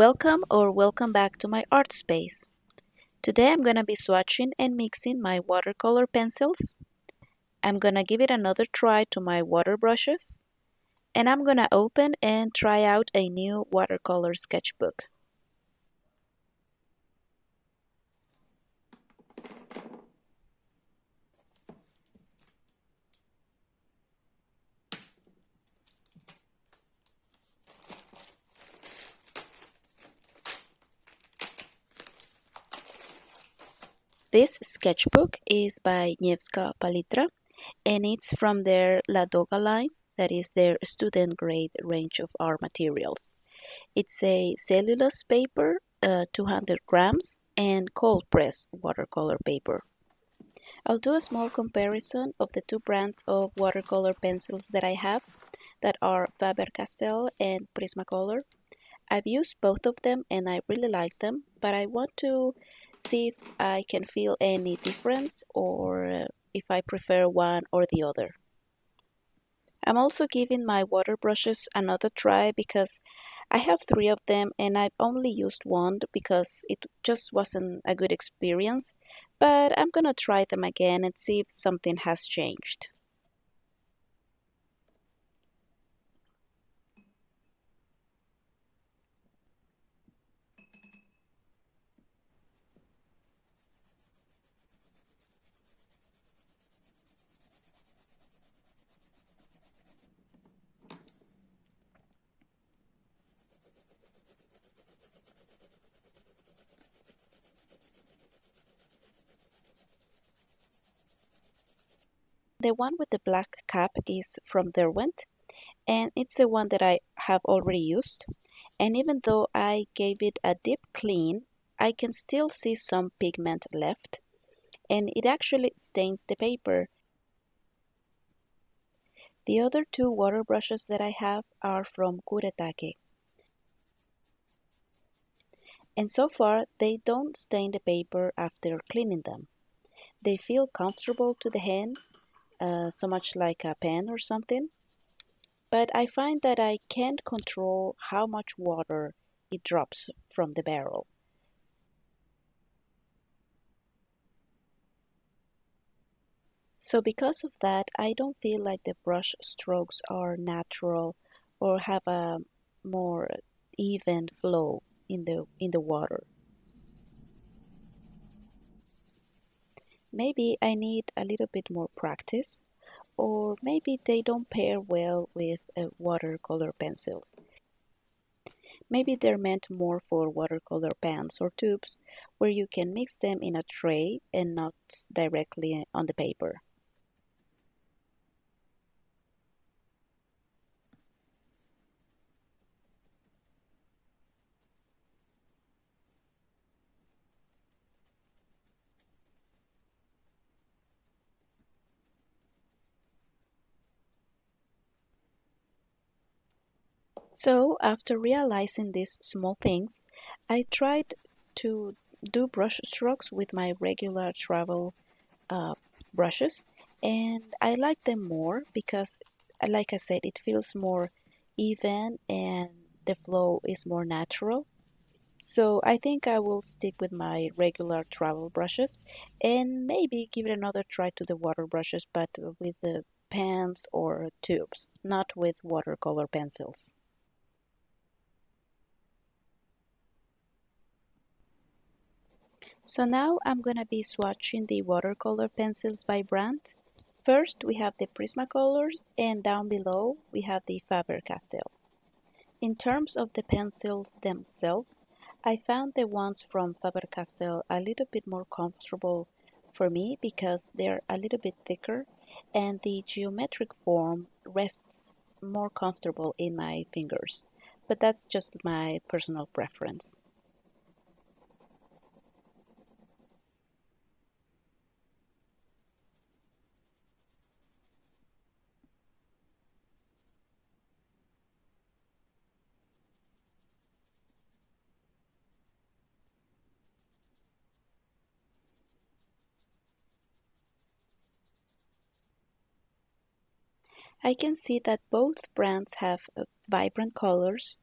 Welcome back to my art space. Today I'm gonna be swatching and mixing my watercolor pencils. I'm gonna give it another try to my water brushes, and I'm gonna open and try out a new watercolor sketchbook. This sketchbook is by Nievska Palitra, and it's from their La Doga line, that is their student grade range of art materials. It's a cellulose paper, 200 grams, and cold press watercolor paper. I'll do a small comparison of the two brands of watercolor pencils that I have that are Faber-Castell and Prismacolor. I've used both of them and I really like them, but I want to see if I can feel any difference or if I prefer one or the other. I'm also giving my water brushes another try because I have three of them and I've only used one because it just wasn't a good experience. But I'm gonna try them again and see if something has changed. The one with the black cap is from Derwent and it's the one that I have already used. And even though I gave it a deep clean, I can still see some pigment left and it actually stains the paper. The other two water brushes that I have are from Kuretake, and so far they don't stain the paper after cleaning them. They feel comfortable to the hand, so much like a pen or something, but I find that I can't control how much water it drops from the barrel. So because of that, I don't feel like the brush strokes are natural or have a more even flow in the water. Maybe I need a little bit more practice, or maybe they don't pair well with watercolor pencils. Maybe they're meant more for watercolor pans or tubes where you can mix them in a tray and not directly on the paper. So, after realizing these small things, I tried to do brush strokes with my regular travel uh, brushes, and I like them more because, like I said, it feels more even and the flow is more natural. So I think I will stick with my regular travel brushes and maybe give it another try to the water brushes, but with the pens or tubes, not with watercolor pencils. So now I'm gonna be swatching the watercolor pencils by brand. First we have the Prismacolor and down below we have the Faber-Castell. In terms of the pencils themselves, I found the ones from Faber-Castell a little bit more comfortable for me because they're a little bit thicker and the geometric form rests more comfortable in my fingers. But that's just my personal preference. I can see that both brands have vibrant colors,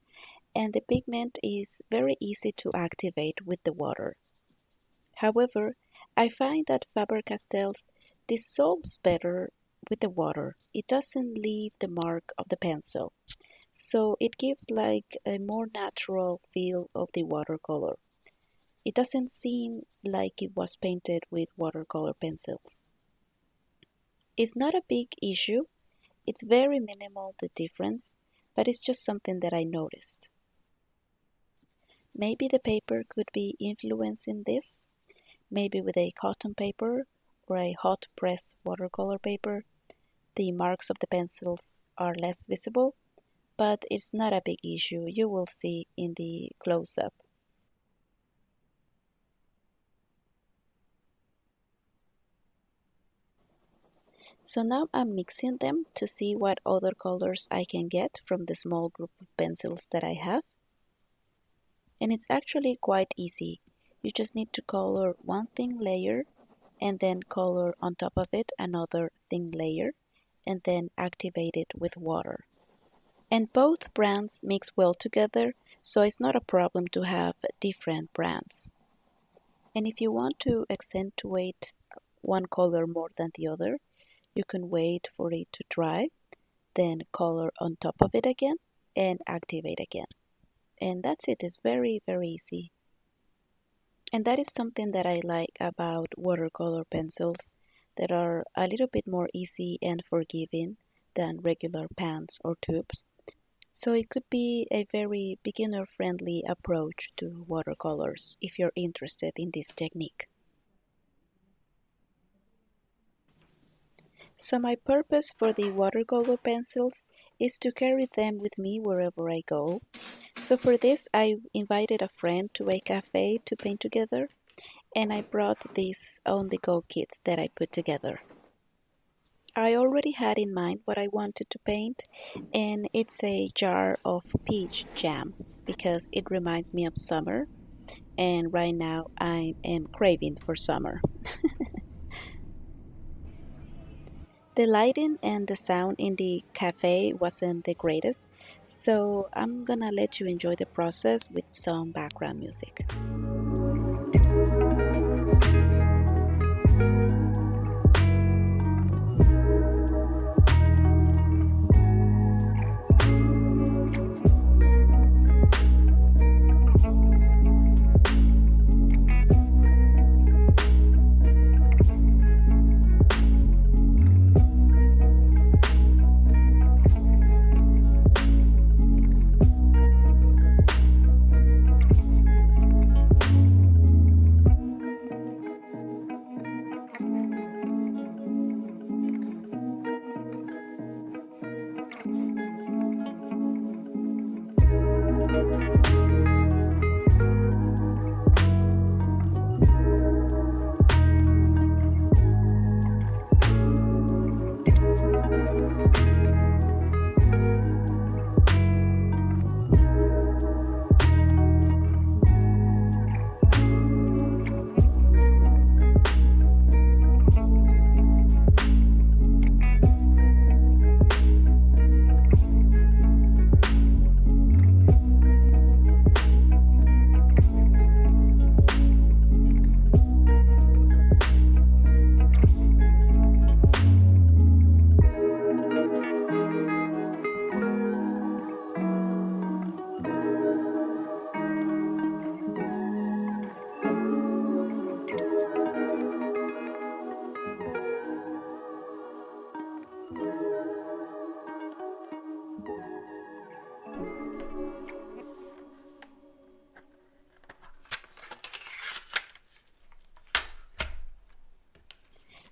and the pigment is very easy to activate with the water. However, I find that Faber-Castell dissolves better with the water. It doesn't leave the mark of the pencil, so it gives like a more natural feel of the watercolor. It doesn't seem like it was painted with watercolor pencils. It's not a big issue. It's very minimal the difference, but it's just something that I noticed. Maybe the paper could be influencing this, maybe with a cotton paper or a hot press watercolor paper. The marks of the pencils are less visible, but it's not a big issue. You will see in the close-up. So now I'm mixing them to see what other colors I can get from the small group of pencils that I have. And it's actually quite easy. You just need to color one thin layer and then color on top of it another thin layer and then activate it with water. And both brands mix well together, so it's not a problem to have different brands. And if you want to accentuate one color more than the other, you can wait for it to dry, then color on top of it again and activate again. And that's it. It's very, very easy. And that is something that I like about watercolor pencils that are a little bit more easy and forgiving than regular pans or tubes. So it could be a very beginner-friendly approach to watercolors if you're interested in this technique. So my purpose for the watercolor pencils is to carry them with me wherever I go. So for this, I invited a friend to a cafe to paint together, and I brought this on-the-go kit that I put together. I already had in mind what I wanted to paint, and it's a jar of peach jam because it reminds me of summer, and right now I am craving for summer. The lighting and the sound in the cafe wasn't the greatest, so I'm gonna let you enjoy the process with some background music.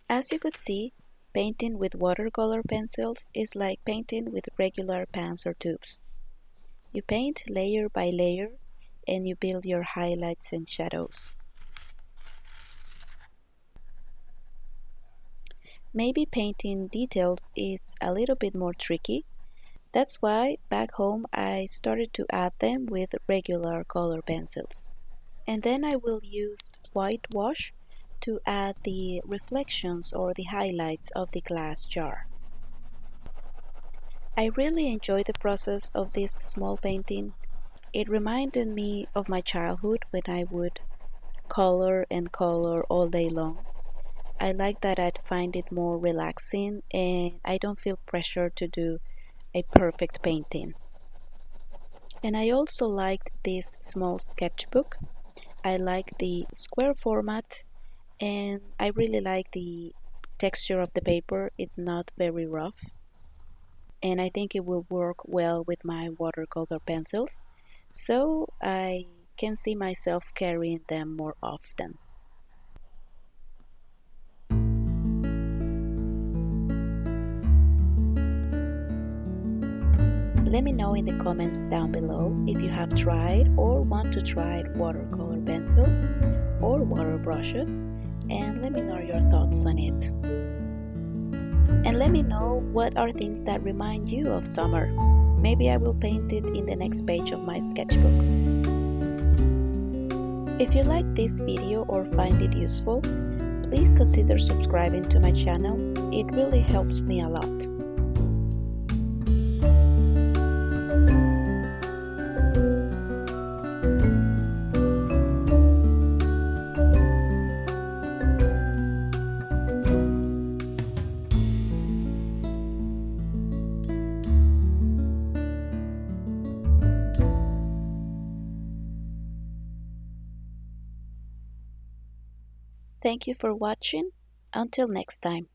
As you could see, painting with watercolor pencils is like painting with regular pans or tubes. You paint layer by layer and you build your highlights and shadows. Maybe painting details is a little bit more tricky. That's why back home I started to add them with regular color pencils. And then I will use whitewash to add the reflections or the highlights of the glass jar. I really enjoy the process of this small painting. It reminded me of my childhood when I would color and color all day long. I like that I find it more relaxing and I don't feel pressure to do a perfect painting. And I also liked this small sketchbook. I like the square format and I really like the texture of the paper. It's not very rough and I think it will work well with my watercolor pencils. So I can see myself carrying them more often. Let me know in the comments down below if you have tried or want to try watercolor pencils or water brushes, and let me know your thoughts on it. And let me know what are things that remind you of summer. Maybe I will paint it in the next page of my sketchbook. If you like this video or find it useful, please consider subscribing to my channel. It really helps me a lot. Thank you for watching. Until next time.